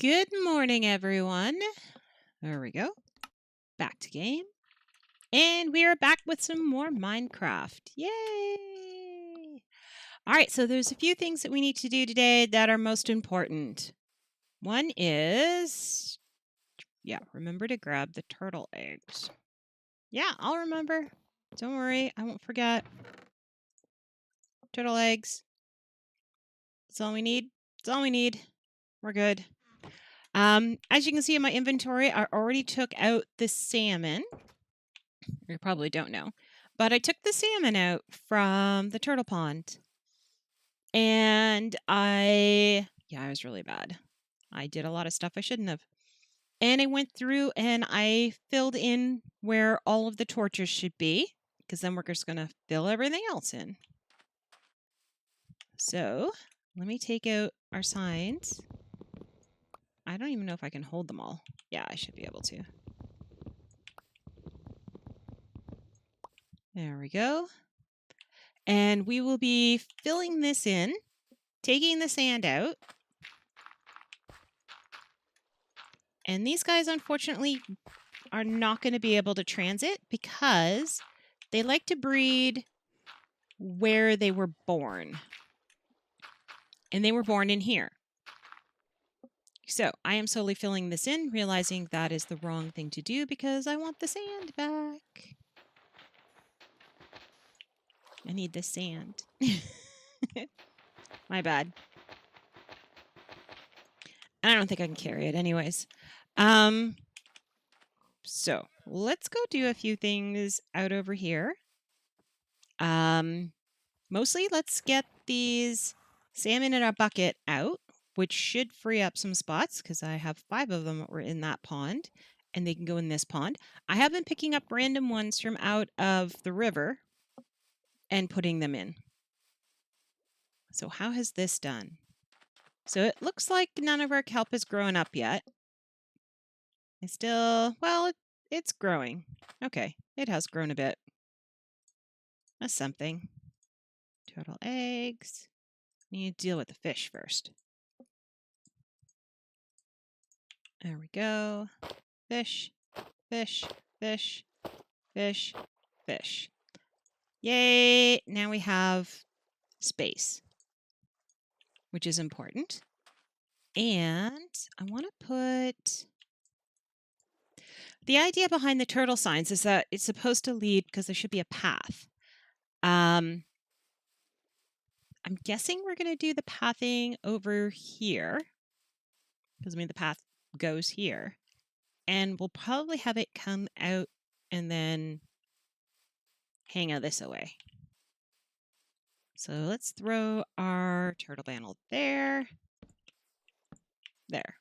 Good morning, everyone. There we go. Back to game. And we are back with some more Minecraft. Yay! All right, so there's a few things that we need to do today that are most important. One is, remember to grab the turtle eggs. Yeah, I'll remember. Don't worry, I won't forget. Turtle eggs. That's all we need. That's all we need. We're good. As you can see in my inventory, I already took out the salmon. You probably don't know, but I took the salmon out from the turtle pond, and I was really bad. I did a lot of stuff I shouldn't have. And I went through and I filled in where all of the torches should be, because then we're just going to fill everything else in. So let me take out our signs. I don't even know if I can hold them all. Yeah, I should be able to. There we go. And we will be filling this in, taking the sand out. And these guys, unfortunately, are not going to be able to transit because they like to breed where they were born. And they were born in here. So I am slowly filling this in, realizing that is the wrong thing to do because I want the sand back. I need the sand. My bad. I don't think I can carry it anyways. So let's go do a few things out over here. Mostly let's get these salmon in a bucket out, which should free up some spots because I have 5 of them that were in that pond and they can go in this pond. I have been picking up random ones from out of the river and putting them in. So how has this done? So it looks like none of our kelp is growing up yet. It's still, well, it's growing. Okay, it has grown a bit. That's something. Turtle eggs. Need to deal with the fish first. There we go. Fish, fish, fish, fish, fish. Yay! Now we have space, which is important. And I want to put... The idea behind the turtle signs is that it's supposed to lead because there should be a path. I'm guessing we're going to do the pathing over here because, the path goes here. And we'll probably have it come out and then hang out this away. So let's throw our turtle panel there. There.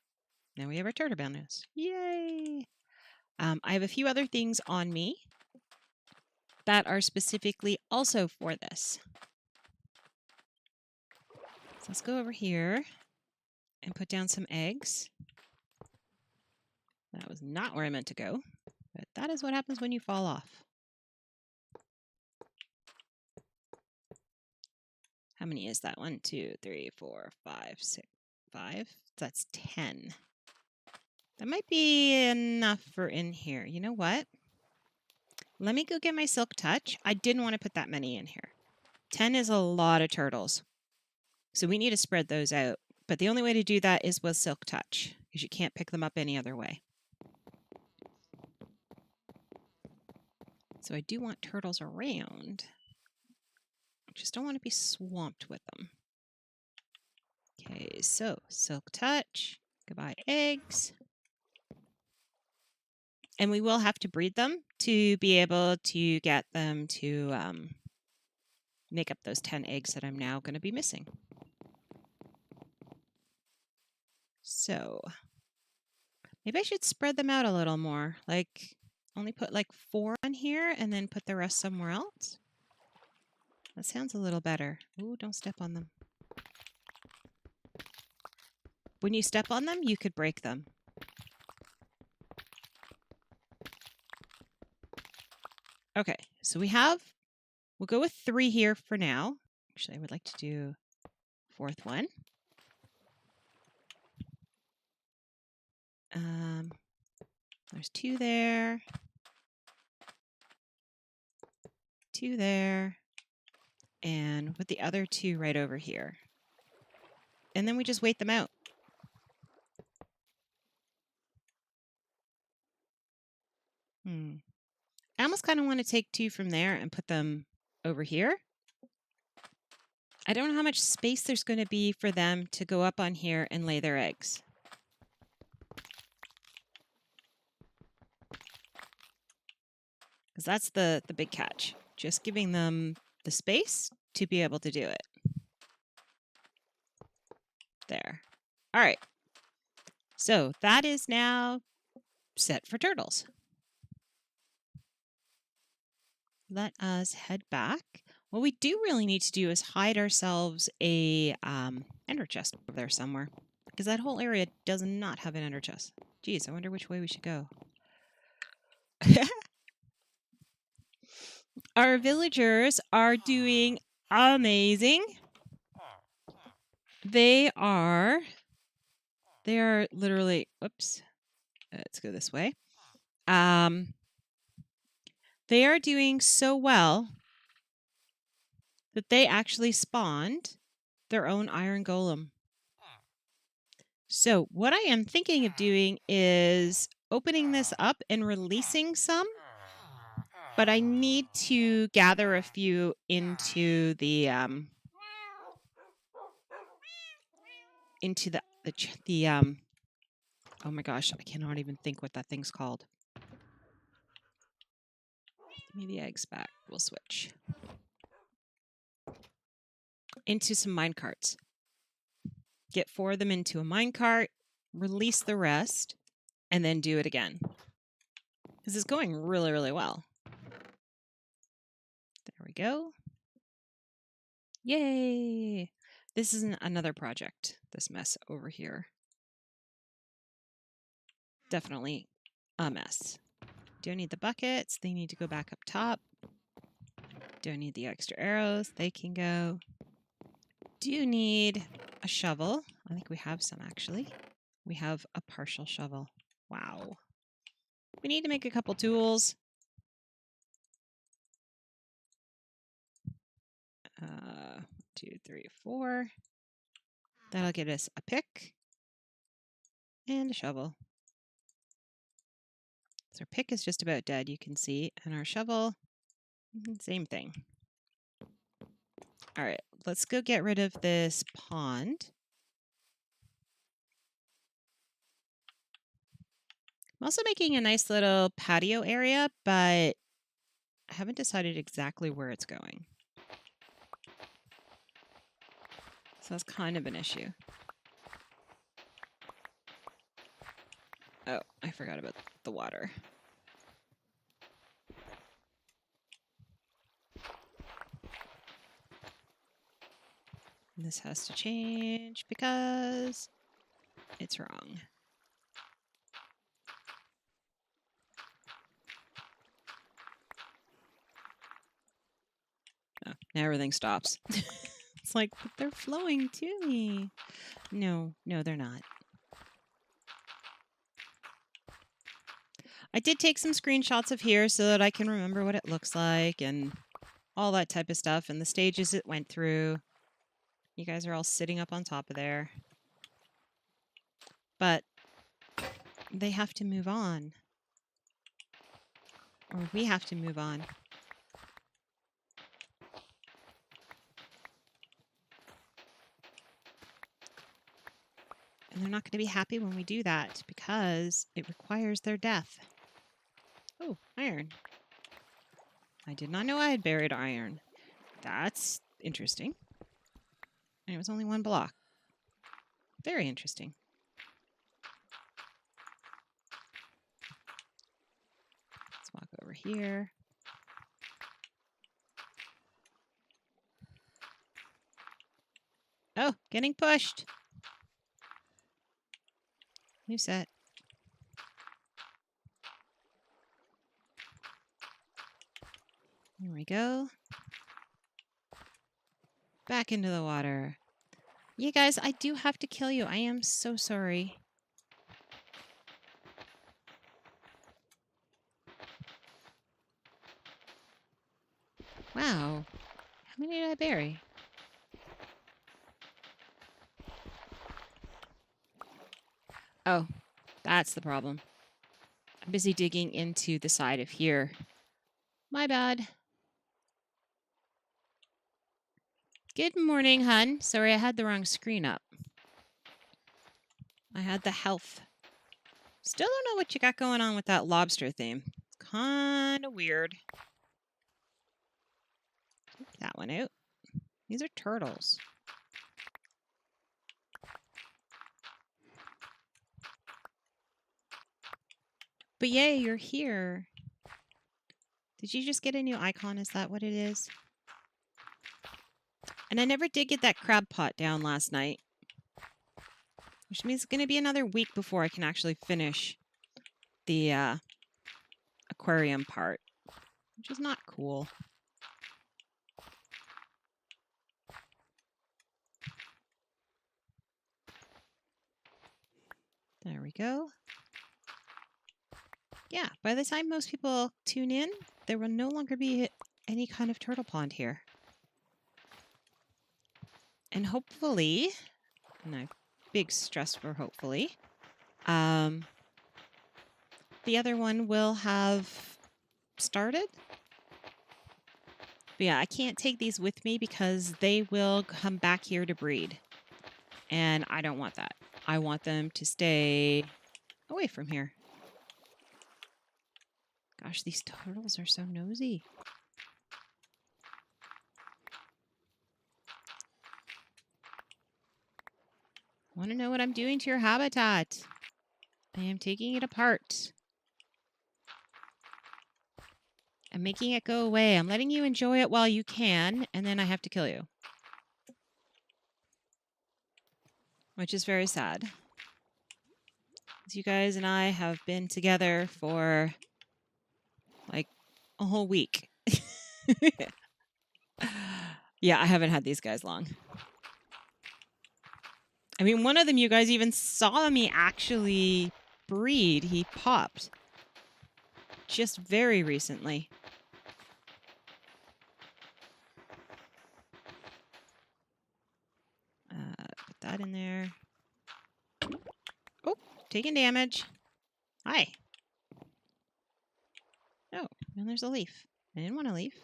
Now we have our turtle panels. Yay! I have a few other things on me that are specifically also for this. So let's go over here and put down some eggs. That was not where I meant to go, but that is what happens when you fall off. How many is that? 1, 2, 3, 4, 5, 6, 5. That's 10. That might be enough for in here. You know what? Let me go get my silk touch. I didn't want to put that many in here. 10 is a lot of turtles. So we need to spread those out. But the only way to do that is with silk touch, because you can't pick them up any other way. So I do want turtles around. I just don't want to be swamped with them. Okay, so silk touch. Goodbye, eggs. And we will have to breed them to be able to get them to make up those 10 eggs that I'm now going to be missing. So maybe I should spread them out a little more. Like only put like 4 on here and then put the rest somewhere else. That sounds a little better. Ooh, don't step on them. When you step on them, you could break them. Okay, so we'll go with 3 here for now. Actually, I would like to do 4th one. There's 2 there. 2 there. And with the other 2 right over here. And then we just wait them out. I almost kind of want to take 2 from there and put them over here. I don't know how much space there's going to be for them to go up on here and lay their eggs. Because that's the big catch. Just giving them the space to be able to do it. There. All right. So that is now set for turtles. Let us head back. What we do really need to do is hide ourselves a ender chest over there somewhere. Because that whole area does not have an ender chest. Geez, I wonder which way we should go. Our villagers are doing amazing. They are literally, whoops, let's go this way. They are doing so well that they actually spawned their own iron golem. So what I am thinking of doing is opening this up and releasing some, but I need to gather a few into the oh my gosh, I cannot even think what that thing's called. Give me the eggs back. We'll switch. Into some minecarts. Get 4 of them into a minecart, release the rest, and then do it again. Because it's going really, really well. There we go. Yay! This is another project, this mess over here. Definitely a mess. Do I need the buckets? They need to go back up top. Do I need the extra arrows? They can go. Do need a shovel. I think we have some, actually. We have a partial shovel. Wow. We need to make a couple tools. 2, 3, 4. That'll get us a pick and a shovel. So our pick is just about dead, you can see, and our shovel, same thing. All right, let's go get rid of this pond. I'm also making a nice little patio area, but I haven't decided exactly where it's going. So that's kind of an issue. Oh, I forgot about the water. This has to change because it's wrong. Oh, now everything stops. It's like, but they're flowing to me. No, they're not. I did take some screenshots of here so that I can remember what it looks like and all that type of stuff and the stages it went through. You guys are all sitting up on top of there. But they have to move on. Or we have to move on. And they're not going to be happy when we do that because it requires their death. Oh, iron. I did not know I had buried iron. That's interesting. And it was only 1 block. Very interesting. Let's walk over here. Oh, getting pushed. New set. Here we go. Back into the water. You guys, I do have to kill you. I am so sorry. Wow. How many did I bury? Oh, that's the problem. I'm busy digging into the side of here. My bad. Good morning, hun. Sorry, I had the wrong screen up. I had the health. Still don't know what you got going on with that lobster theme. Kind of weird. Take that one out. These are turtles. But yay, you're here. Did you just get a new icon? Is that what it is? And I never did get that crab pot down last night. Which means it's going to be another week before I can actually finish the aquarium part. Which is not cool. There we go. Yeah, by the time most people tune in, there will no longer be any kind of turtle pond here. And hopefully, and a big stress for hopefully, the other one will have started. But yeah, I can't take these with me because they will come back here to breed. And I don't want that. I want them to stay away from here. Gosh, these turtles are so nosy. Want to know what I'm doing to your habitat? I am taking it apart. I'm making it go away. I'm letting you enjoy it while you can, and then I have to kill you. Which is very sad. You guys and I have been together for like a whole week. Yeah, I haven't had these guys long. I mean, one of them you guys even saw me actually breed. He popped just very recently. Put that in there. Oh, taking damage. Hi. Oh, and there's a leaf. I didn't want a leaf.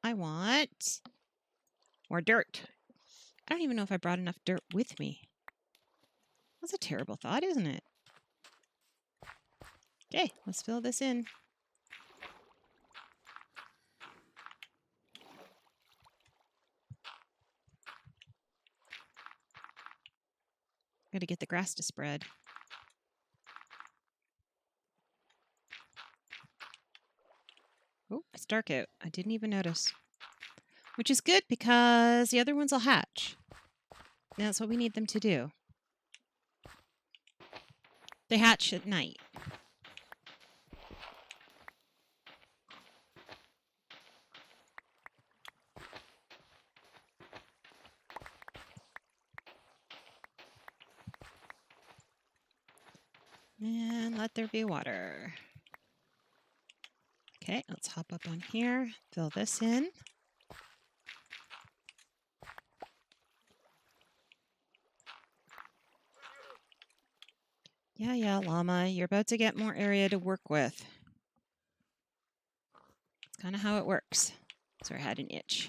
I want more dirt. I don't even know if I brought enough dirt with me. That's a terrible thought, isn't it? Okay, let's fill this in. Gotta get the grass to spread. Oh, it's dark out. I didn't even notice. Which is good because the other ones will hatch. That's what we need them to do. They hatch at night. And let there be water. Okay, let's hop up on here, fill this in. Yeah, llama, you're about to get more area to work with. It's kind of how it works. So I had an itch.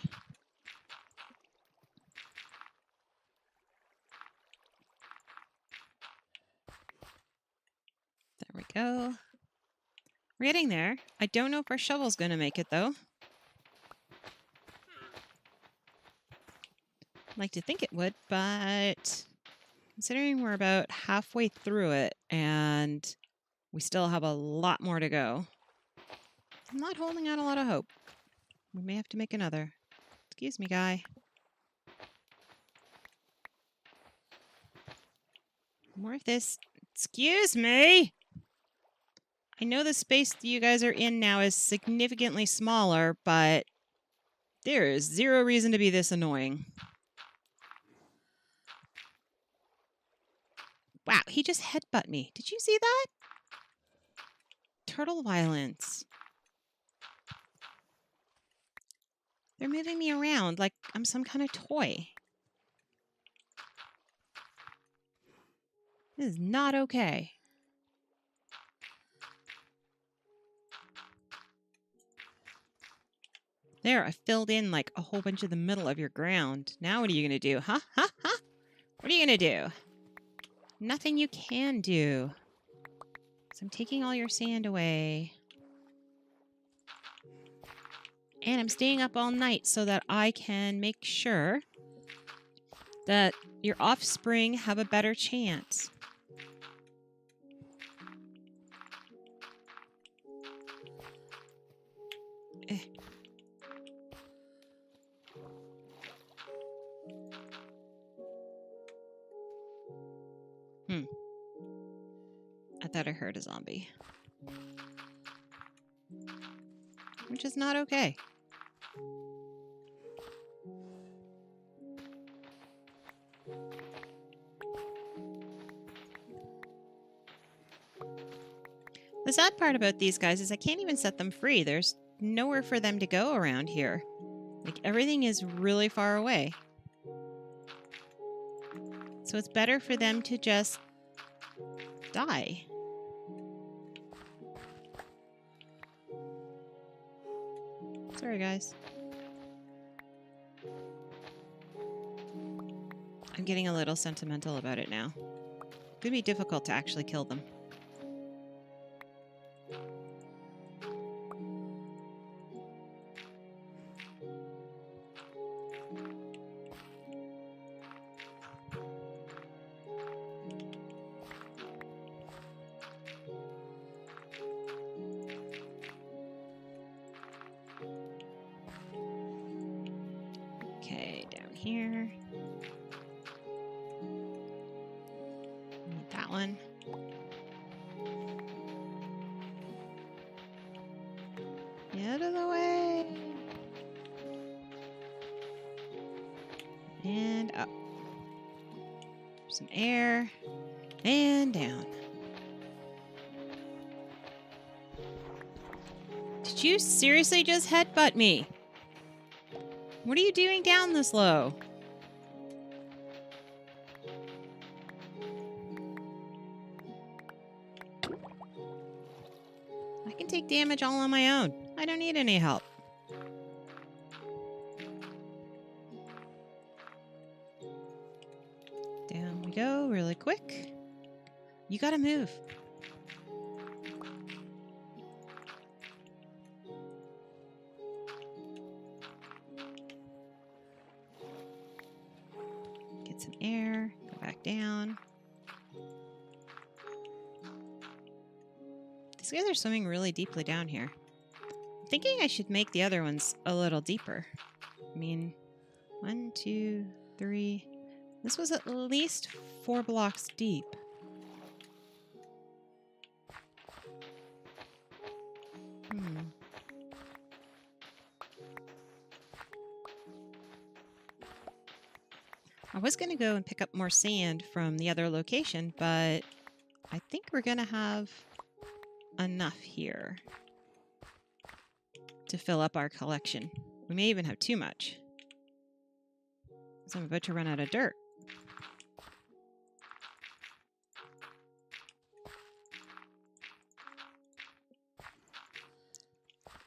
There we go. We're getting there. I don't know if our shovel's going to make it, though. I'd like to think it would, but considering we're about halfway through it and we still have a lot more to go, I'm not holding out a lot of hope. We may have to make another. Excuse me, guy. More of this. Excuse me! I know the space that you guys are in now is significantly smaller, but there is zero reason to be this annoying. Wow, he just headbutt me. Did you see that? Turtle violence. They're moving me around like I'm some kind of toy. This is not okay. There, I filled in like a whole bunch of the middle of your ground. Now what are you going to do? Huh? Huh? Huh? What are you going to do? Nothing you can do. So I'm taking all your sand away. And I'm staying up all night so that I can make sure that your offspring have a better chance. I thought I heard a zombie. Which is not okay. The sad part about these guys is I can't even set them free. There's nowhere for them to go around here. Like, everything is really far away. So it's better for them to just die. Sorry, guys. I'm getting a little sentimental about it now. It's gonna be difficult to actually kill them. Okay, down here. Need that one. Get out of the way. And up. Some air. And down. Did you seriously just headbutt me? What are you doing down this low? I can take damage all on my own. I don't need any help. Down we go really quick. You gotta move. Get some air, go back down. These guys are swimming really deeply down here. I'm thinking I should make the other ones a little deeper. I mean, 1, 2, 3. This was at least 4 blocks deep. I was going to go and pick up more sand from the other location, but I think we're going to have enough here to fill up our collection. We may even have too much, because I'm about to run out of dirt.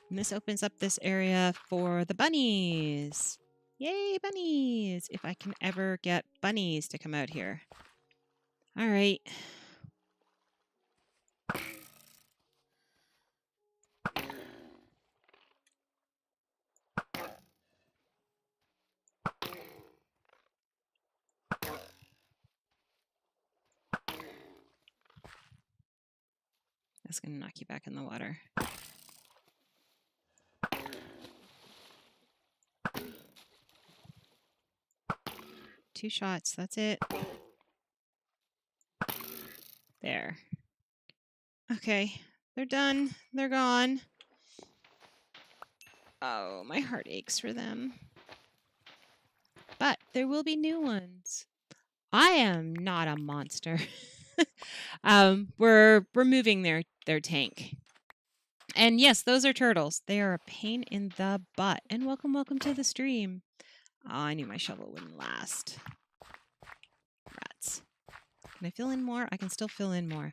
And this opens up this area for the bunnies. Yay, bunnies! If I can ever get bunnies to come out here. All right. That's going to knock you back in the water. 2 shots, that's it. There. Okay, they're done. They're gone. Oh, my heart aches for them. But there will be new ones. I am not a monster. We're removing their tank. And yes, those are turtles. They are a pain in the butt. And welcome to the stream. Oh, I knew my shovel wouldn't last. Rats. Can I fill in more? I can still fill in more.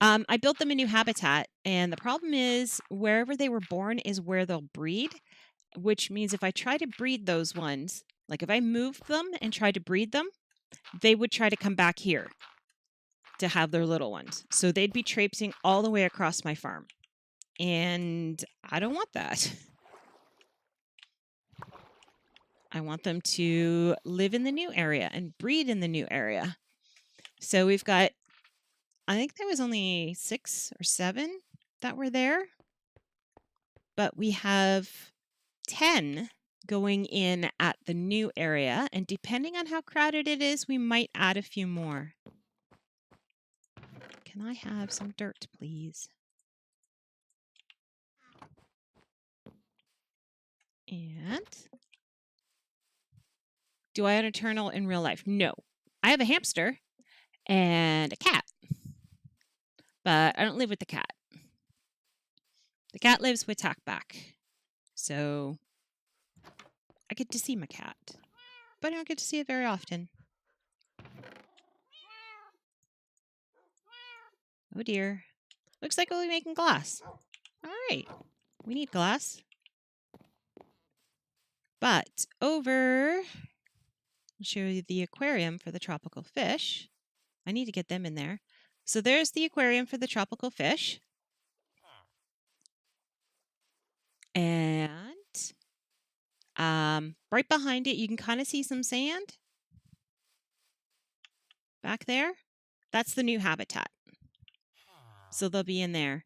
I built them a new habitat, and the problem is wherever they were born is where they'll breed, which means if I try to breed those ones, like if I moved them and tried to breed them, they would try to come back here to have their little ones. So they'd be traipsing all the way across my farm. And I don't want that. I want them to live in the new area and breed in the new area. So we've got, I think there was only 6 or 7 that were there. But we have 10 going in at the new area. And depending on how crowded it is, we might add a few more. Can I have some dirt, please? And do I own a turtle in real life? No. I have a hamster and a cat. But I don't live with the cat. The cat lives with Tackback. So I get to see my cat. But I don't get to see it very often. Oh dear. Looks like we'll be making glass. All right. We need glass. But over, I'll show you the aquarium for the tropical fish. I need to get them in there. So there's the aquarium for the tropical fish. And right behind it, you can kind of see some sand. Back there, that's the new habitat. So they'll be in there.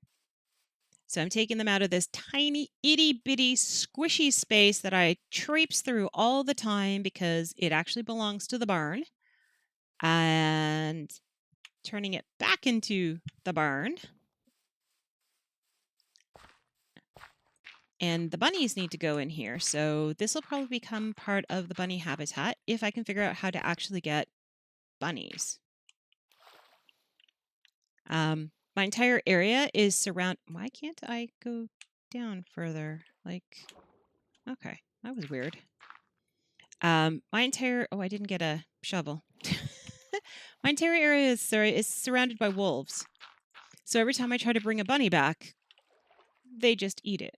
So I'm taking them out of this tiny, itty-bitty, squishy space that I traipse through all the time because it actually belongs to the barn. And turning it back into the barn. And the bunnies need to go in here. So this will probably become part of the bunny habitat if I can figure out how to actually get bunnies. My entire area is surrounded. Why can't I go down further? Like, okay, that was weird. My entire, oh, I didn't get a shovel. My entire area is surrounded by wolves. So every time I try to bring a bunny back, they just eat it.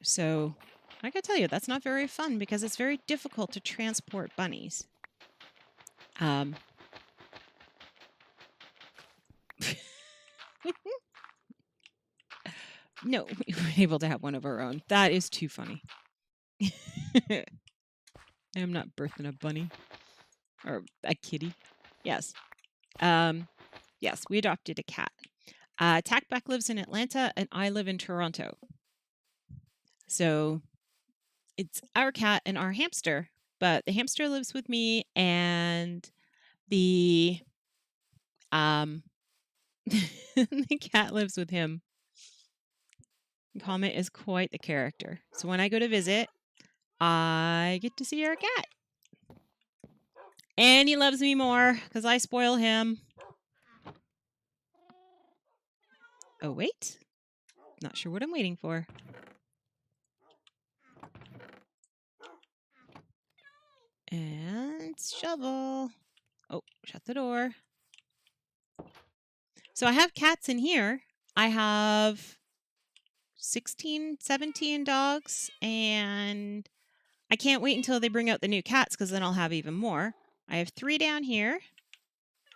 So I gotta tell you, that's not very fun because it's very difficult to transport bunnies. No, we were able to have one of our own. That is too funny. I'm not birthing a bunny or a kitty. Yes. Yes, we adopted a cat. Tackback lives in Atlanta and I live in Toronto. So it's our cat and our hamster, but the hamster lives with me and the the cat lives with him. Comet is quite the character. So when I go to visit, I get to see our cat. And he loves me more because I spoil him. Oh, wait. Not sure what I'm waiting for. And shovel. Oh, shut the door. So I have cats in here. I have 16, 17 dogs, and I can't wait until they bring out the new cats because then I'll have even more. I have 3 down here.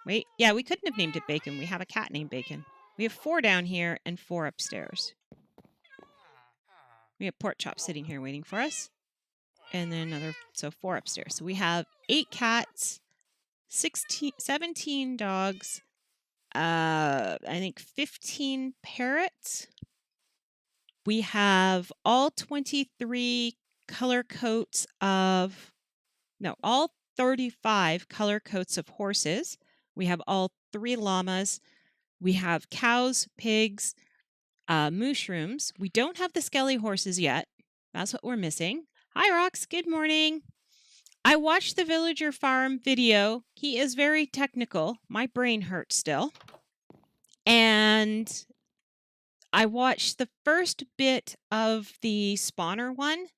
Wait, yeah, we couldn't have named it Bacon. We have a cat named Bacon. We have 4 down here and 4 upstairs. We have Pork Chop sitting here waiting for us. And then another, so 4 upstairs. So we have 8 cats, 17 dogs, I think 15 parrots. We have all 23 color coats of, no, all 35 color coats of horses. We have all 3 llamas. We have cows, pigs, mushrooms. We don't have the skelly horses yet. That's what we're missing. Hi, Rox. Good morning. I watched the villager farm video. He is very technical. My brain hurts still. And I watched the first bit of the spawner one,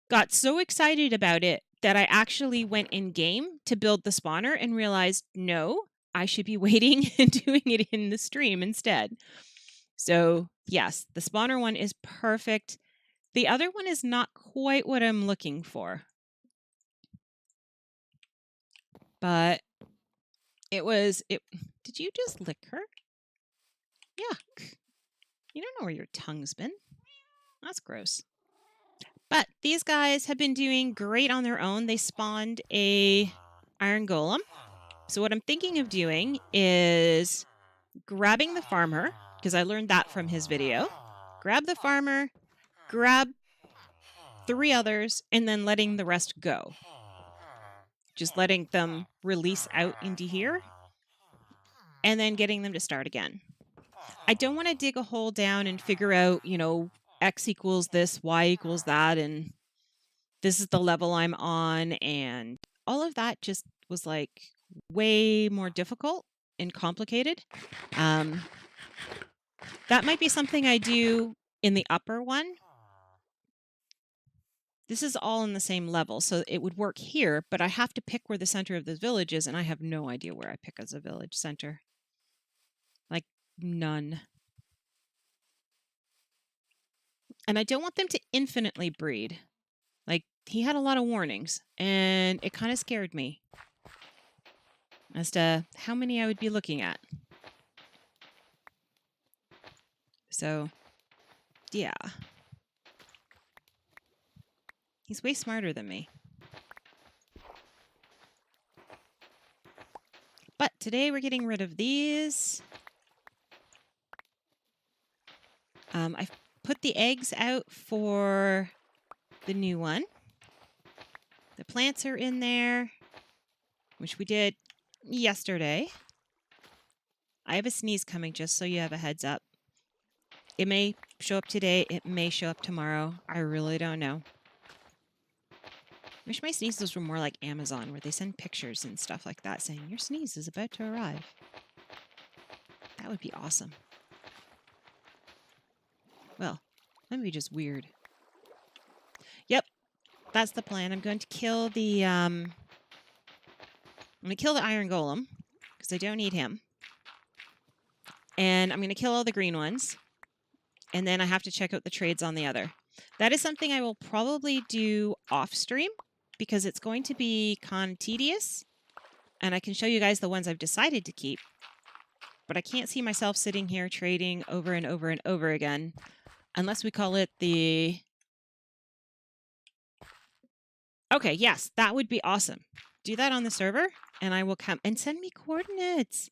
got so excited about it that I actually went in game to build the spawner and realized, no, I should be waiting and doing it in the stream instead. So yes, the spawner one is perfect. The other one is not quite what I'm looking for. But it was, did you just lick her? Yuck. You don't know where your tongue's been. That's gross. But these guys have been doing great on their own. They spawned a iron golem. So what I'm thinking of doing is grabbing the farmer, because I learned that from his video. Grab the farmer, grab 3 others, and then letting the rest go. Just letting them release out into here, and then getting them to start again. I don't want to dig a hole down and figure out, X equals this, Y equals that, and this is the level I'm on, and all of that just was like way more difficult and complicated. That might be something I do in the upper one. This is all in the same level, so it would work here, but I have to pick where the center of the village is, and I have no idea where I pick as a village center. Like, none. And I don't want them to infinitely breed. Like, he had a lot of warnings, and it kind of scared me as to how many I would be looking at. So, yeah. He's way smarter than me. But today we're getting rid of these. I've put the eggs out for the new one. The plants are in there, which we did yesterday. I have a sneeze coming, just so you have a heads up. It may show up today. It may show up tomorrow. I really don't know. Wish my sneezes were more like Amazon, where they send pictures and stuff like that saying, your sneeze is about to arrive. That would be awesome. Well, that would be just weird. Yep, that's the plan. I'm going to kill the iron golem, because I don't need him. And I'm going to kill all the green ones. And then I have to check out the trades on the other. That is something I will probably do off stream, because it's going to be kind of tedious. And I can show you guys the ones I've decided to keep. But I can't see myself sitting here trading over and over and over again, unless we call it the... Okay, yes, that would be awesome. Do that on the server, and I will come and send me coordinates.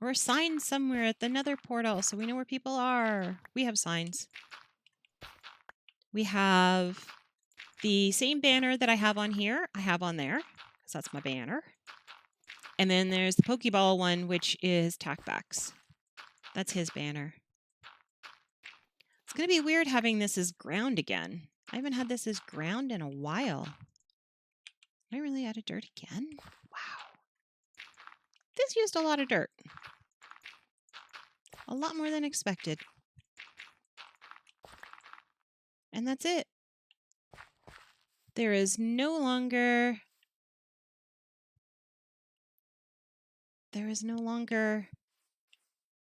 Or a sign somewhere at the nether portal so we know where people are. We have signs. We have the same banner that I have on here, I have on there, because that's my banner. And then there's the Pokeball one, which is Tackbacks. That's his banner. It's going to be weird having this as ground again. I haven't had this as ground in a while. Am I really out of dirt again? Wow. This used a lot of dirt. A lot more than expected. And that's it. There is no longer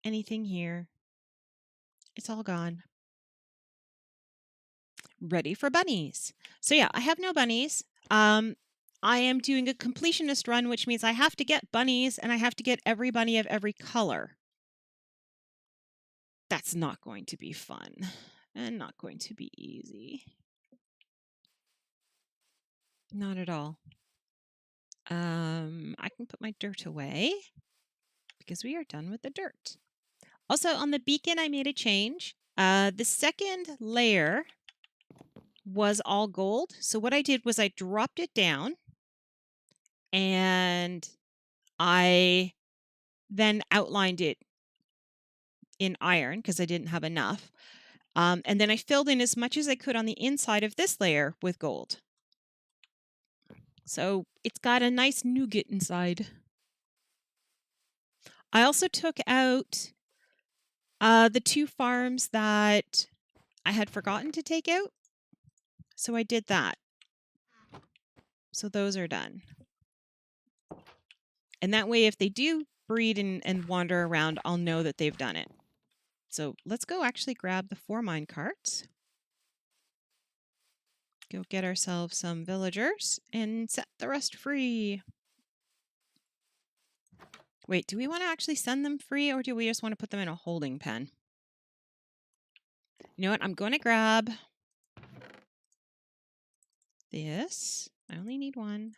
anything here. It's all gone. Ready for bunnies. So yeah, I have no bunnies. I am doing a completionist run, which means I have to get bunnies, and I have to get every bunny of every color. That's not going to be fun, and not going to be easy. Not at all. I can put my dirt away, because we are done with the dirt. Also, on the beacon, I made a change. The second layer was all gold. So what I did was I dropped it down, and I then outlined it in iron because I didn't have enough. And then I filled in as much as I could on the inside of this layer with gold. So it's got a nice nougat inside. I also took out the 2 farms that I had forgotten to take out. So I did that. So those are done. And that way, if they do breed and wander around, I'll know that they've done it. So let's go actually grab the 4 mine carts. Go get ourselves some villagers and set the rest free. Wait, do we want to actually send them free, or do we just want to put them in a holding pen? You know what? I'm going to grab this. I only need 1.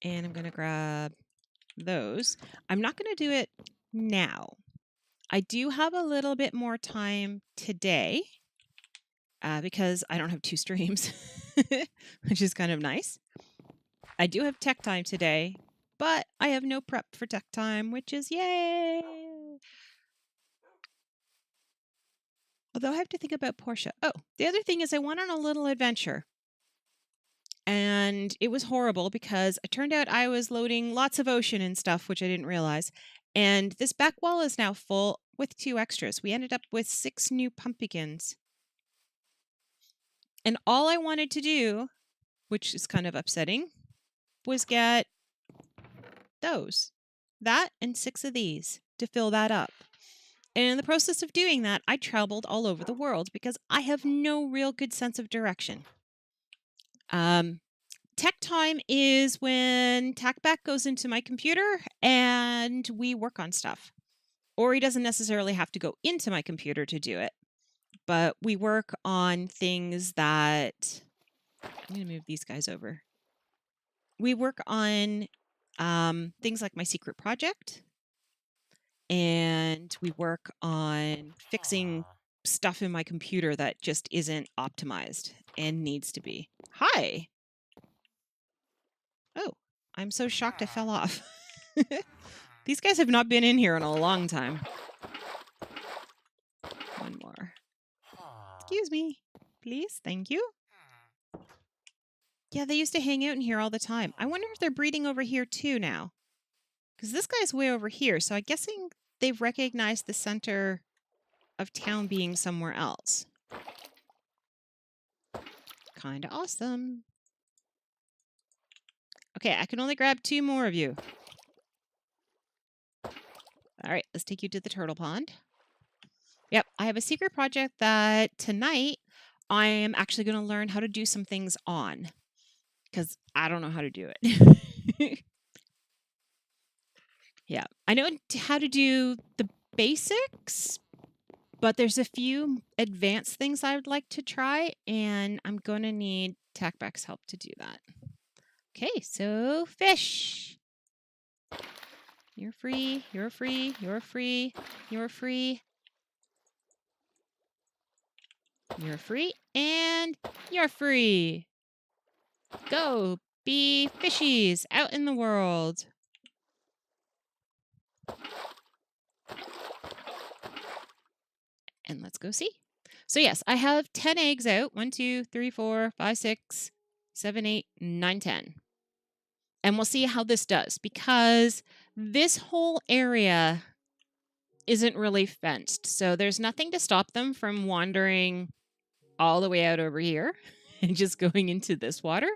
And I'm going to grab those. I'm not going to do it now. I do have a little bit more time today because I don't have 2 streams, which is kind of nice. I do have tech time today, but I have no prep for tech time, which is yay! Although I have to think about Portia. Oh, the other thing is I went on a little adventure. And it was horrible because it turned out I was loading lots of ocean and stuff, which I didn't realize. And this back wall is now full with 2 extras. We ended up with 6 new pumpkins. And all I wanted to do, which is kind of upsetting, was get that and 6 of these to fill that up. And in the process of doing that, I traveled all over the world because I have no real good sense of direction. Tech time is when TACback goes into my computer and we work on stuff. Or he doesn't necessarily have to go into my computer to do it, but we work on things that... I'm going to move these guys over. We work on things like my secret project, and we work on fixing stuff in my computer that just isn't optimized and needs to be. Hi! Oh, I'm so shocked I fell off. These guys have not been in here in a long time. 1 more. Excuse me. Please. Thank you. Yeah, they used to hang out in here all the time. I wonder if they're breeding over here too now. Because this guy's way over here, so I'm guessing they've recognized the center of town being somewhere else. Kinda awesome. Okay, I can only grab 2 more of you. All right, let's take you to the turtle pond. Yep, I have a secret project that tonight I am actually going to learn how to do some things on. Because I don't know how to do it. Yeah, I know how to do the basics, but there's a few advanced things I would like to try, and I'm going to need TACback's help to do that. Okay, so fish. You're free, you're free, you're free, you're free. You're free, and you're free. Go be fishies out in the world. And let's go see. So yes, I have 10 eggs out. 1, 2, 3, 4, 5, 6, 7, 8, 9, 10. And we'll see how this does, because this whole area isn't really fenced. So there's nothing to stop them from wandering all the way out over here and just going into this water.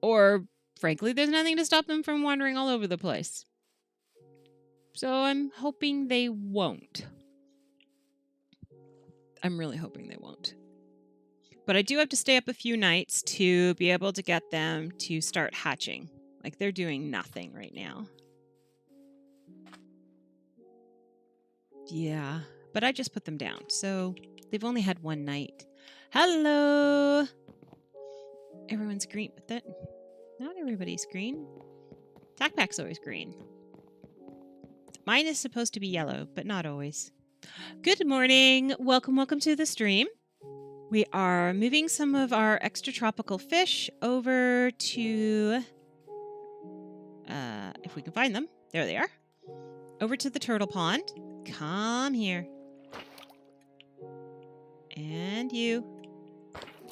Or frankly, there's nothing to stop them from wandering all over the place. So I'm hoping they won't. I'm really hoping they won't. But I do have to stay up a few nights to be able to get them to start hatching. Like, they're doing nothing right now. Yeah, but I just put them down, so they've only had 1 night. Hello! Everyone's green, but that... Not everybody's green. TACback's always green. Mine is supposed to be yellow, but not always. Good morning! Welcome to the stream. We are moving some of our extra tropical fish over to... if we can find them. There they are. Over to the turtle pond. Come here. And you.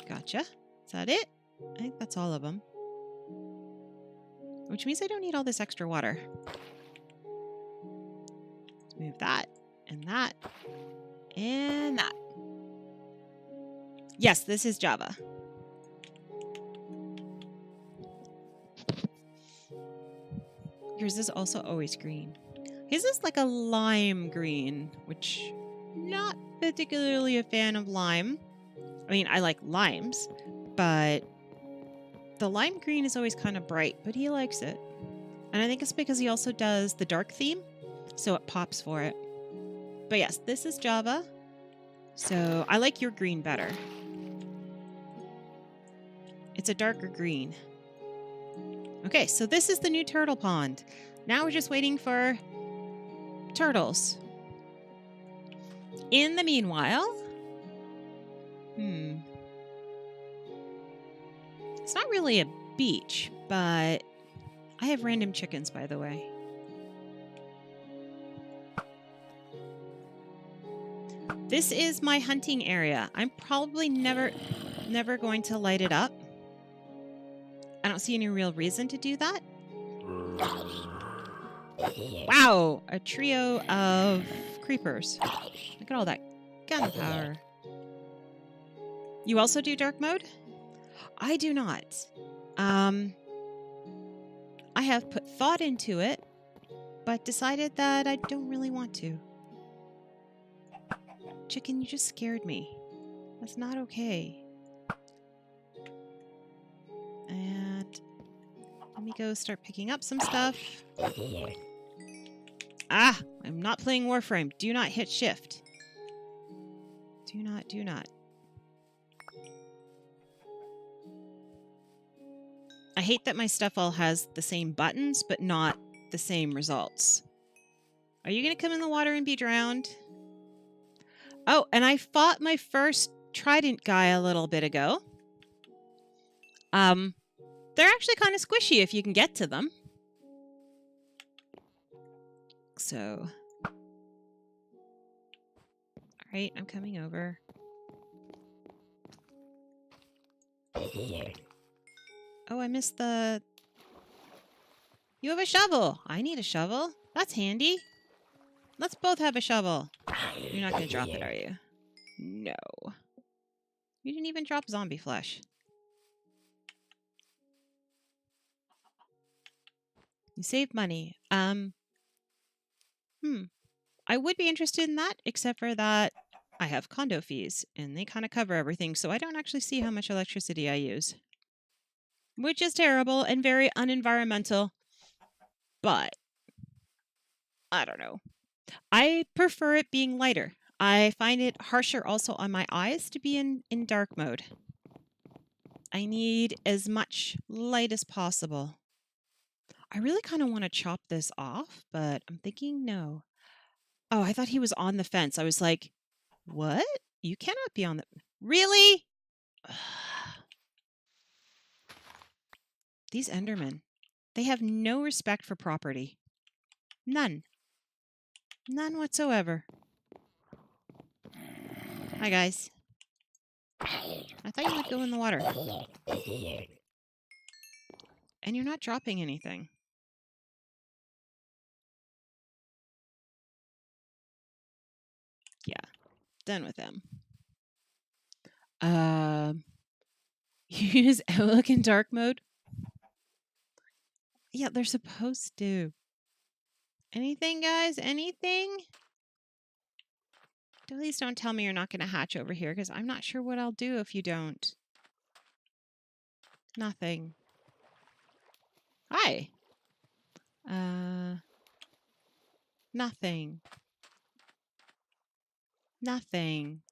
Gotcha. Is that it? I think that's all of them. Which means I don't need all this extra water. Move that, and that, and that. Yes, this is Java. Yours is also always green. His is like a lime green, which not particularly a fan of lime. I mean, I like limes, but the lime green is always kind of bright, but he likes it. And I think it's because he also does the dark theme, so it pops for it. But yes, this is Java. So I like your green better. It's a darker green. Okay, so this is the new turtle pond. Now we're just waiting for turtles. In the meanwhile, it's not really a beach, but I have random chickens, by the way. This is my hunting area. I'm probably never going to light it up. I don't see any real reason to do that. Wow, a trio of creepers. Look at all that gunpowder. You also do dark mode? I do not. I have put thought into it, but decided that I don't really want to. Chicken, you just scared me. That's not okay. And let me go start picking up some stuff. Ah, I'm not playing Warframe. Do not hit shift. Do not. I hate that my stuff all has the same buttons, but not the same results. Are you going to come in the water and be drowned? Oh, and I fought my first trident guy a little bit ago. They're actually kind of squishy if you can get to them. So, all right, I'm coming over. Oh, I missed the... You have a shovel. I need a shovel. That's handy. Let's both have a shovel. You're not going to drop it, are you? No. You didn't even drop zombie flesh. You saved money. I would be interested in that, except for that I have condo fees, and they kind of cover everything, so I don't actually see how much electricity I use. Which is terrible and very unenvironmental, but I don't know. I prefer it being lighter. I find it harsher also on my eyes to be in dark mode. I need as much light as possible. I really kind of want to chop this off, but I'm thinking no. Oh, I thought he was on the fence. I was like, what? You cannot be on the... Really? These Endermen. They have no respect for property. None. None whatsoever. Hi, guys. I thought you would go in the water. And you're not dropping anything. Yeah. Done with them. You use Outlook in dark mode? Yeah, they're supposed to. Anything, guys? Anything? Please don't tell me you're not going to hatch over here, because I'm not sure what I'll do if you don't. Nothing. Hi. Nothing. Nothing.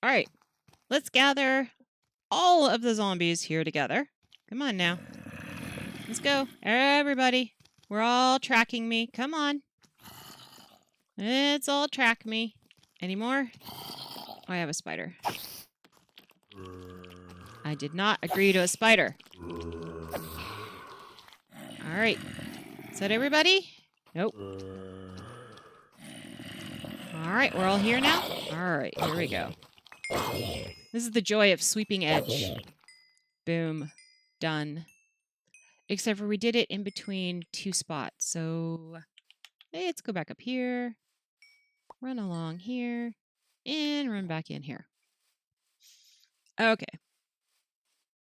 All right. Let's gather all of the zombies here together. Come on now. Let's go. Everybody. We're all tracking me. Come on. It's all track me. Any more? Oh, I have a spider. I did not agree to a spider. All right. Is that everybody? Nope. All right, we're all here now? All right, here we go. This is the joy of sweeping edge. Boom. Done. Except for we did it in between two spots, so Let's go back up here, run along here, and run back in here. Okay.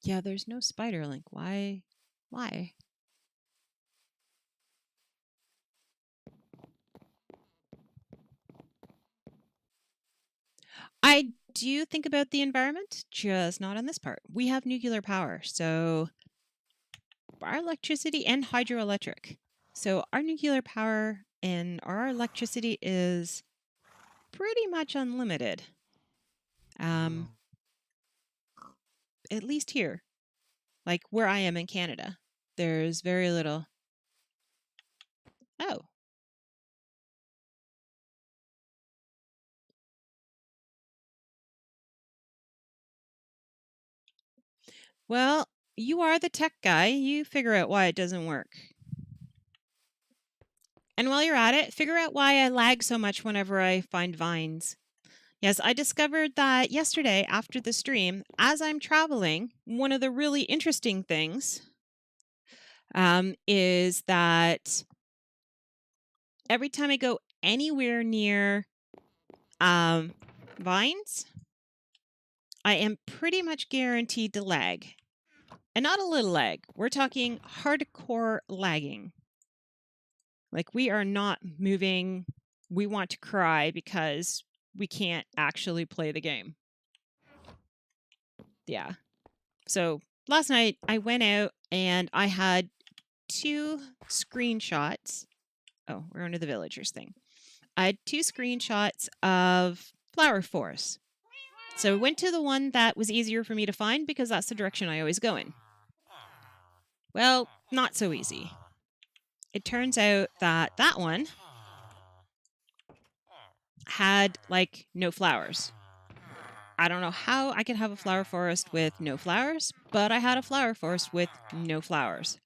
Yeah, there's no spider link. Why? Why? I do think about the environment, just not on this part. We have nuclear power, so our electricity and hydroelectric. So our nuclear power and our electricity is pretty much unlimited. At least here, like where I am in Canada, there's very little. Oh. Well, you are the tech guy. You figure out why it doesn't work. And while you're at it, figure out why I lag so much whenever I find vines. Yes, I discovered that yesterday after the stream, as I'm traveling, one of the really interesting things is that every time I go anywhere near vines, I am pretty much guaranteed to lag. And not a little lag. We're talking hardcore lagging. Like, we are not moving. We want to cry because we can't actually play the game. Yeah. So last night I went out and I had 2 screenshots. Oh, we're under the villagers thing. I had 2 screenshots of flower forests. So I went to the one that was easier for me to find because that's the direction I always go in. Well, not so easy. It turns out that that one had like no flowers. I don't know how I could have a flower forest with no flowers, but I had a flower forest with no flowers.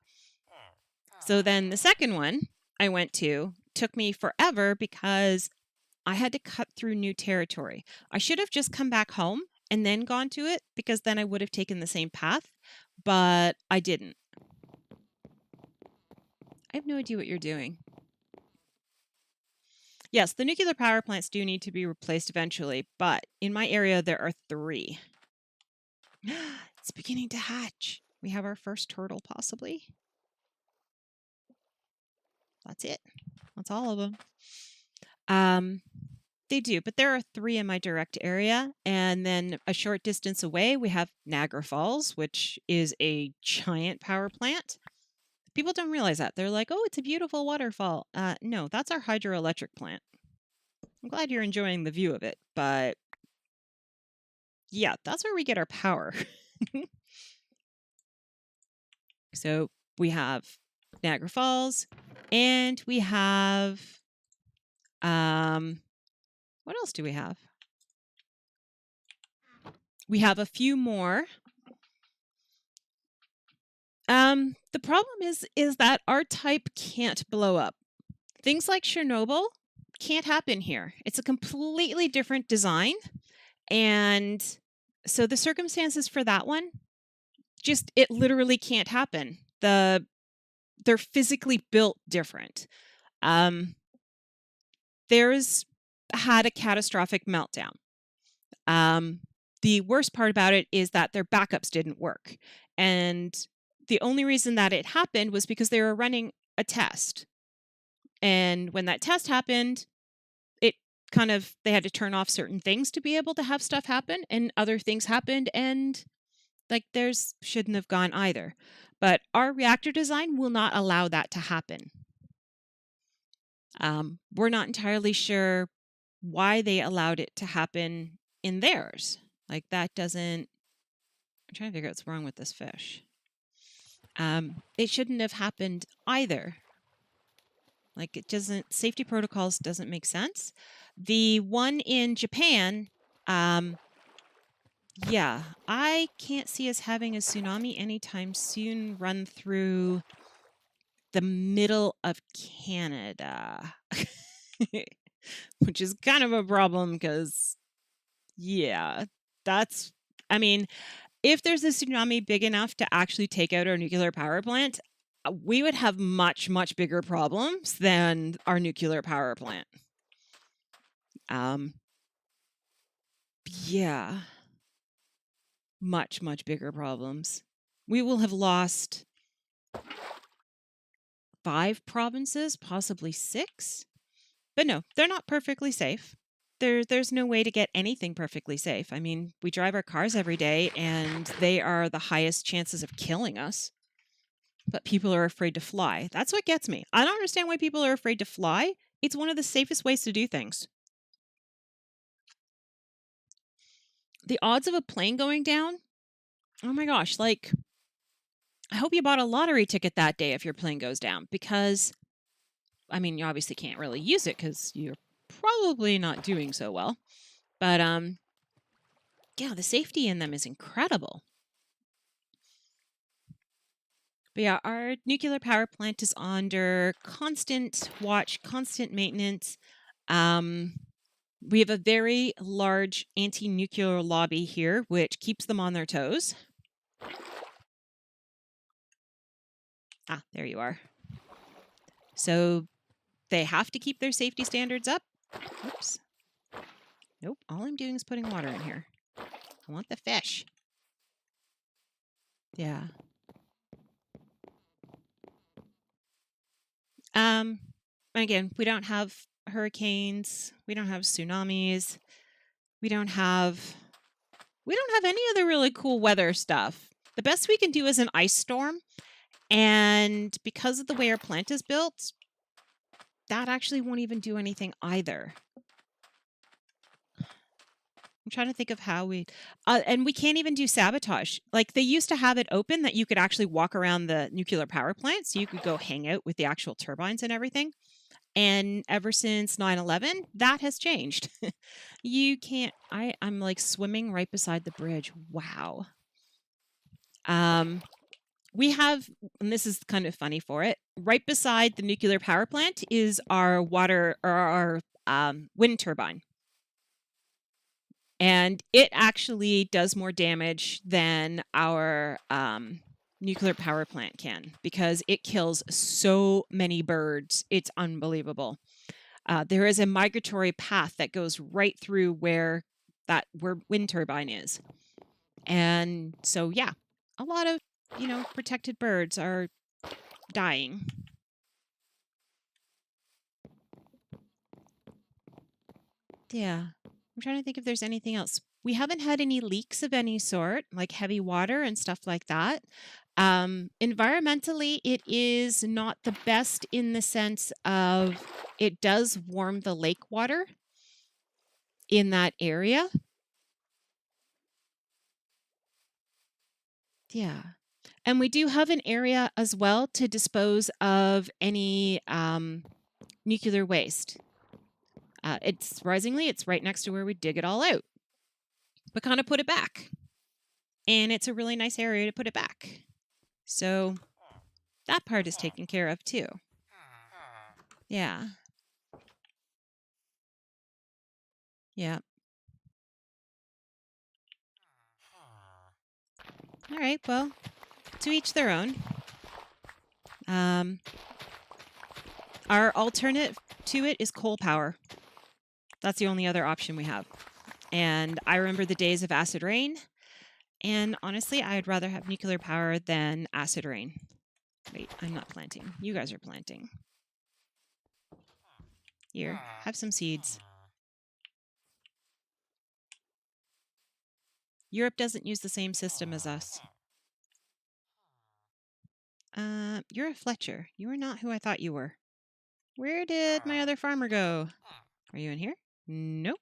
So then the second one I went to took me forever because I had to cut through new territory. I should have just come back home and then gone to it because then I would have taken the same path, but I didn't. I have no idea what you're doing. Yes, the nuclear power plants do need to be replaced eventually, but in my area there are 3. It's beginning to hatch. We have our first turtle, possibly. That's it. That's all of them. They do, but there are 3 in my direct area. And then a short distance away, we have Niagara Falls, which is a giant power plant. People don't realize that. They're like, oh, it's a beautiful waterfall. No, that's our hydroelectric plant. I'm glad you're enjoying the view of it, but yeah, that's where we get our power. So we have Niagara Falls, and we have, what else do we have? We have a few more. The problem is that our type can't blow up. Things like Chernobyl can't happen here. It's a completely different design. And so the circumstances for that one, just it literally can't happen. They're physically built different. Theirs had a catastrophic meltdown. The worst part about it is that their backups didn't work. And the only reason that it happened was because they were running a test. And when that test happened, it kind of, they had to turn off certain things to be able to have stuff happen, and other things happened, and like theirs shouldn't have gone either. But our reactor design will not allow that to happen. We're not entirely sure why they allowed it to happen in theirs. Like, that doesn't, I'm trying to figure out what's wrong with this fish. It shouldn't have happened either. Like, it doesn't, safety protocols doesn't make sense. The one in Japan, yeah, I can't see us having a tsunami anytime soon run through the middle of Canada, which is kind of a problem because, yeah, that's, I mean, if there's a tsunami big enough to actually take out our nuclear power plant, we would have much, much bigger problems than our nuclear power plant. Yeah. Much, much bigger problems. We will have lost 5 provinces, possibly 6. But no, they're not perfectly safe. There's no way to get anything perfectly safe. I mean, we drive our cars every day, and they are the highest chances of killing us. But people are afraid to fly. That's what gets me. I don't understand why people are afraid to fly. It's one of the safest ways to do things. The odds of a plane going down, oh my gosh, like, I hope you bought a lottery ticket that day if your plane goes down, because, I mean, you obviously can't really use it because you're probably not doing so well. But, yeah, the safety in them is incredible. But yeah, our nuclear power plant is under constant watch, constant maintenance. We have a very large anti-nuclear lobby here, which keeps them on their toes. Ah, there you are. So they have to keep their safety standards up. Oops. Nope, all I'm doing is putting water in here. I want the fish. Yeah. Again, we don't have hurricanes. We don't have tsunamis. We don't have any other really cool weather stuff. The best we can do is an ice storm. And because of the way our plant is built, that actually won't even do anything either. I'm trying to think of how we... and we can't even do sabotage. Like, they used to have it open that you could actually walk around the nuclear power plant, so you could go hang out with the actual turbines and everything. And ever since 9/11, that has changed. You can't... I'm like swimming right beside the bridge. Wow. We have, and this is kind of funny for it, right beside the nuclear power plant is our water, or our wind turbine. And it actually does more damage than our nuclear power plant can, because it kills so many birds. It's unbelievable. There is a migratory path that goes right through where wind turbine is. And so, yeah, a lot of, protected birds are dying. Yeah. I'm trying to think if there's anything else. We haven't had any leaks of any sort, like heavy water and stuff like that. Environmentally, it is not the best in the sense of it does warm the lake water in that area. Yeah. And we do have an area as well to dispose of any nuclear waste. It's right next to where we dig it all out, but kind of put it back. And it's a really nice area to put it back. So that part is taken care of too. Yeah. Yeah. All right. Well, to each their own. Our alternative to it is coal power. That's the only other option we have. And I remember the days of acid rain. And honestly, I'd rather have nuclear power than acid rain. Wait, I'm not planting. You guys are planting. Here, have some seeds. Europe doesn't use the same system as us. You're a Fletcher. You are not who I thought you were. Where did my other farmer go? Are you in here? Nope.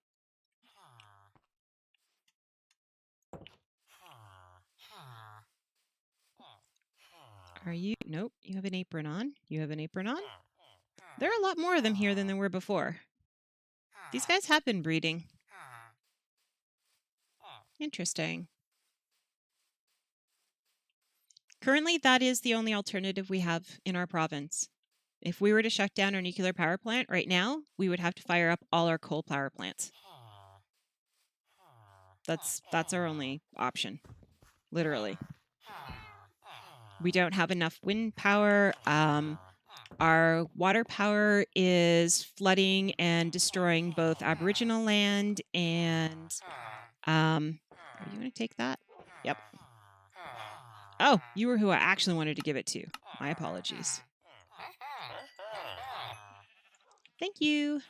Are you? Nope. You have an apron on. You have an apron on. There are a lot more of them here than there were before. These guys have been breeding. Interesting. Currently, that is the only alternative we have in our province. If we were to shut down our nuclear power plant right now, we would have to fire up all our coal power plants. That's our only option, literally. We don't have enough wind power. Our water power is flooding and destroying both Aboriginal land and are you going to take that? Yep. Oh, you were who I actually wanted to give it to. My apologies. Thank you.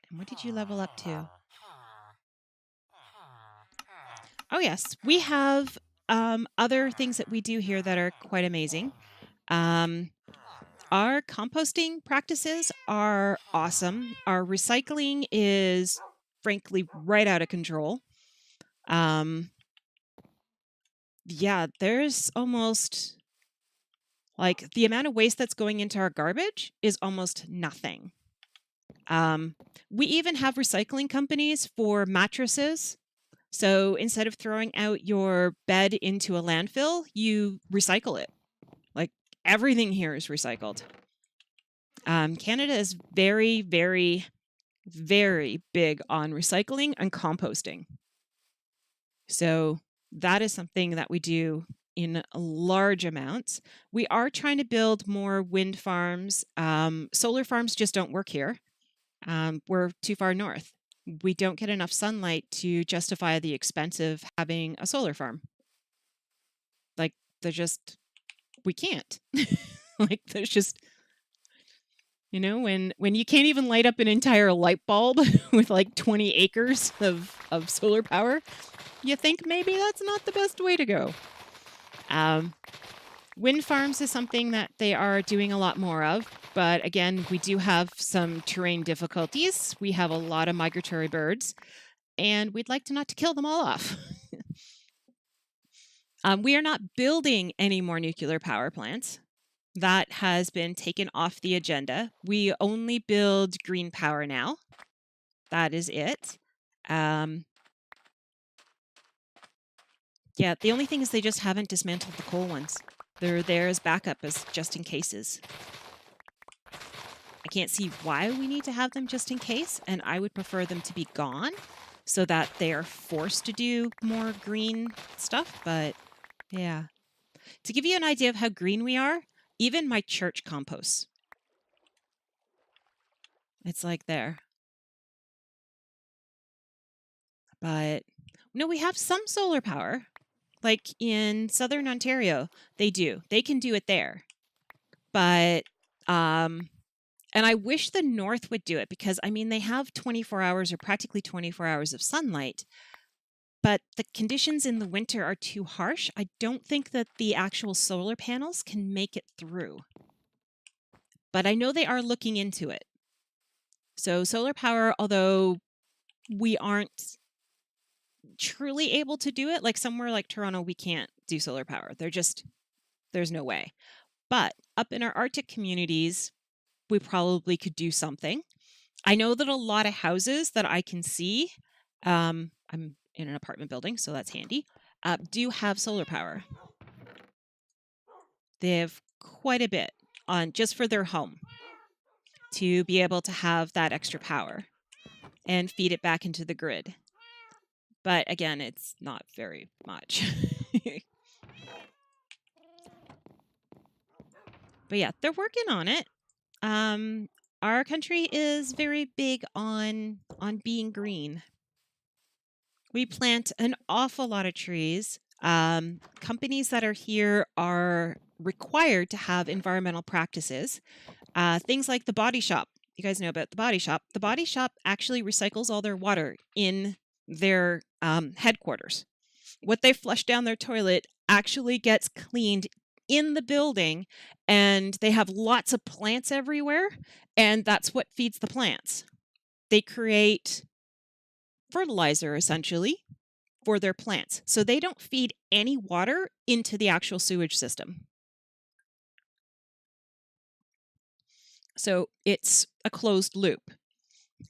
And what did you level up to? Oh, yes. We have other things that we do here that are quite amazing. Our composting practices are awesome. Our recycling is, frankly, right out of control. Yeah, there's almost like the amount of waste that's going into our garbage is almost nothing. We even have recycling companies for mattresses. So instead of throwing out your bed into a landfill, you recycle it. Like everything here is recycled. Canada is very, very, very big on recycling and composting. So that is something that we do in large amounts. We are trying to build more wind farms. Solar farms just don't work here. We're too far north. We don't get enough sunlight to justify the expense of having a solar farm. Like, we can't. Like, there's just, when you can't even light up an entire light bulb with like 20 acres of solar power, you think maybe that's not the best way to go. Wind farms is something that they are doing a lot more of, but again, we do have some terrain difficulties. We have a lot of migratory birds, and we'd like not to kill them all off. We are not building any more nuclear power plants. That has been taken off the agenda. We only build green power now. That is it. Yeah, the only thing is they just haven't dismantled the coal ones. They're there as backup, as just in cases. I can't see why we need to have them just in case, and I would prefer them to be gone so that they are forced to do more green stuff, but yeah. To give you an idea of how green we are, even my church composts. It's like there. But no, we have some solar power. Like in southern Ontario, they do. They can do it there. But and I wish the north would do it because I mean they have 24 hours or practically 24 hours of sunlight. But the conditions in the winter are too harsh. I don't think that the actual solar panels can make it through. But I know they are looking into it. So solar power, although we aren't truly able to do it, like somewhere like Toronto, we can't do solar power. There's no way. But up in our Arctic communities, we probably could do something. I know that a lot of houses that I can see, I'm in an apartment building, so that's handy, do have solar power. They have quite a bit on just for their home to be able to have that extra power and feed it back into the grid. But again, it's not very much. But yeah, they're working on it. Our country is very big on being green. We plant an awful lot of trees. Companies that are here are required to have environmental practices. Things like the Body Shop. You guys know about the Body Shop. The Body Shop actually recycles all their water in their headquarters. What they flush down their toilet actually gets cleaned in the building, and they have lots of plants everywhere, and that's what feeds the plants. They create fertilizer, essentially, for their plants. So they don't feed any water into the actual sewage system. So it's a closed loop.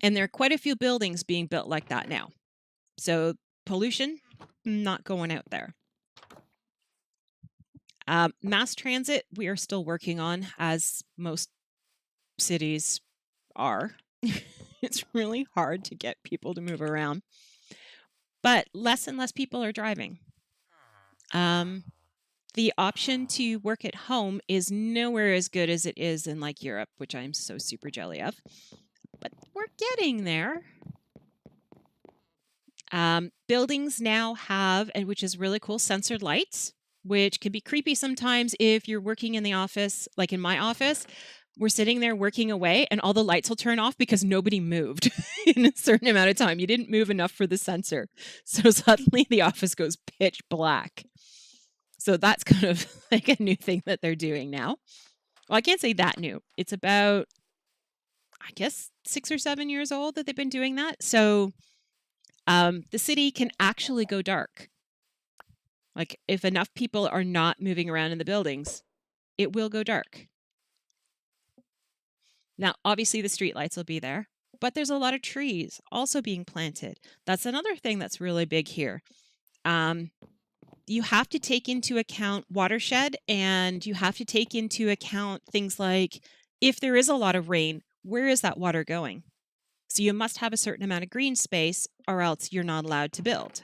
And there are quite a few buildings being built like that now. So pollution, not going out there. Mass transit, we are still working on, as most cities are. It's really hard to get people to move around. But less and less people are driving. The option to work at home is nowhere as good as it is in like Europe, which I'm so super jelly of. But we're getting there. Buildings now have, and which is really cool, censored lights, which can be creepy sometimes if you're working in the office, like in my office. We're sitting there working away and all the lights will turn off because nobody moved in a certain amount of time. You didn't move enough for the sensor. So suddenly the office goes pitch black. So that's kind of like a new thing that they're doing now. Well, I can't say that new. It's about, I guess, 6 or 7 years old that they've been doing that. So the city can actually go dark. Like if enough people are not moving around in the buildings, it will go dark. Now, obviously the streetlights will be there, but there's a lot of trees also being planted. That's another thing that's really big here. You have to take into account watershed, and you have to take into account things like if there is a lot of rain, where is that water going? So you must have a certain amount of green space or else you're not allowed to build.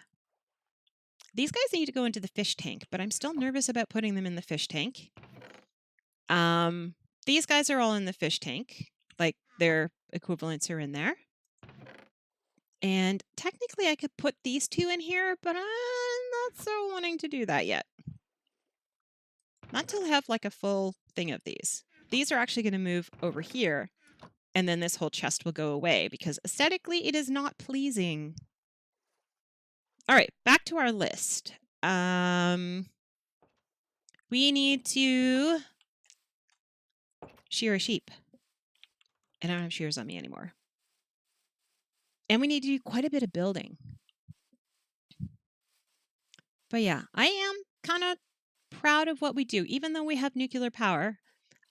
These guys need to go into the fish tank, but I'm still nervous about putting them in the fish tank. These guys are all in the fish tank, like their equivalents are in there. And technically I could put these two in here, but I'm not so wanting to do that yet. Not till I have like a full thing of these. These are actually going to move over here, and then this whole chest will go away because aesthetically it is not pleasing. All right, back to our list. We need to shear a sheep. I don't have shears on me anymore. And we need to do quite a bit of building. But yeah, I am kind of proud of what we do, even though we have nuclear power.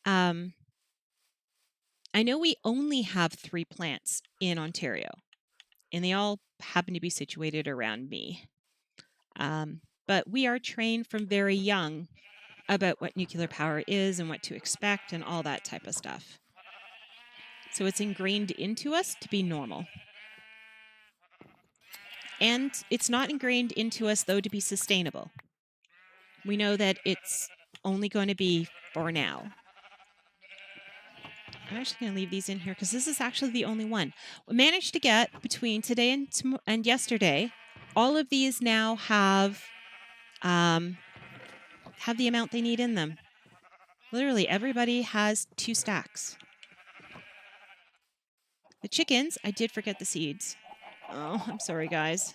I know we only have 3 plants in Ontario, and they all happen to be situated around me. But we are trained from very young about what nuclear power is and what to expect and all that type of stuff. So it's ingrained into us to be normal. And it's not ingrained into us, though, to be sustainable. We know that it's only going to be for now. I'm actually going to leave these in here because this is actually the only one. We managed to get between today and yesterday, all of these now have the amount they need in them. Literally, everybody has 2 stacks. The chickens, I did forget the seeds. Oh, I'm sorry, guys.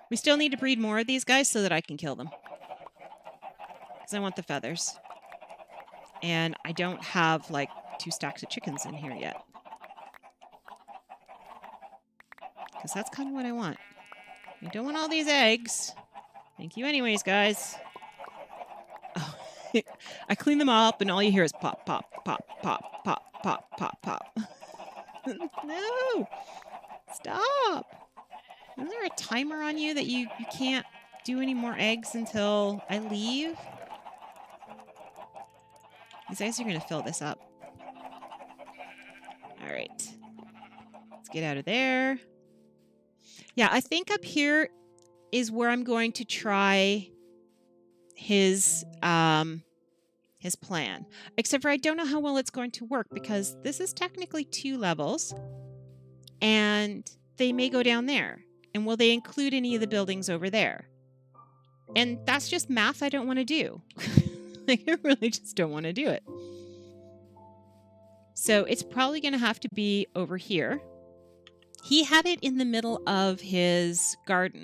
We still need to breed more of these guys so that I can kill them. Because I want the feathers. And I don't have, like, 2 stacks of chickens in here yet. Because that's kind of what I want. I don't want all these eggs. Thank you anyways, guys. Oh, I clean them up and all you hear is pop, pop, pop, pop, pop, pop, pop, pop. No! Stop! Isn't there a timer on you that you can't do any more eggs until I leave? These guys are going to fill this up. All right. Let's get out of there. Yeah, I think up here is where I'm going to try his plan. Except for I don't know how well it's going to work because this is technically 2 levels. And they may go down there. And will they include any of the buildings over there? And that's just math I don't want to do. Like, I really just don't want to do it. So it's probably going to have to be over here. He had it in the middle of his garden.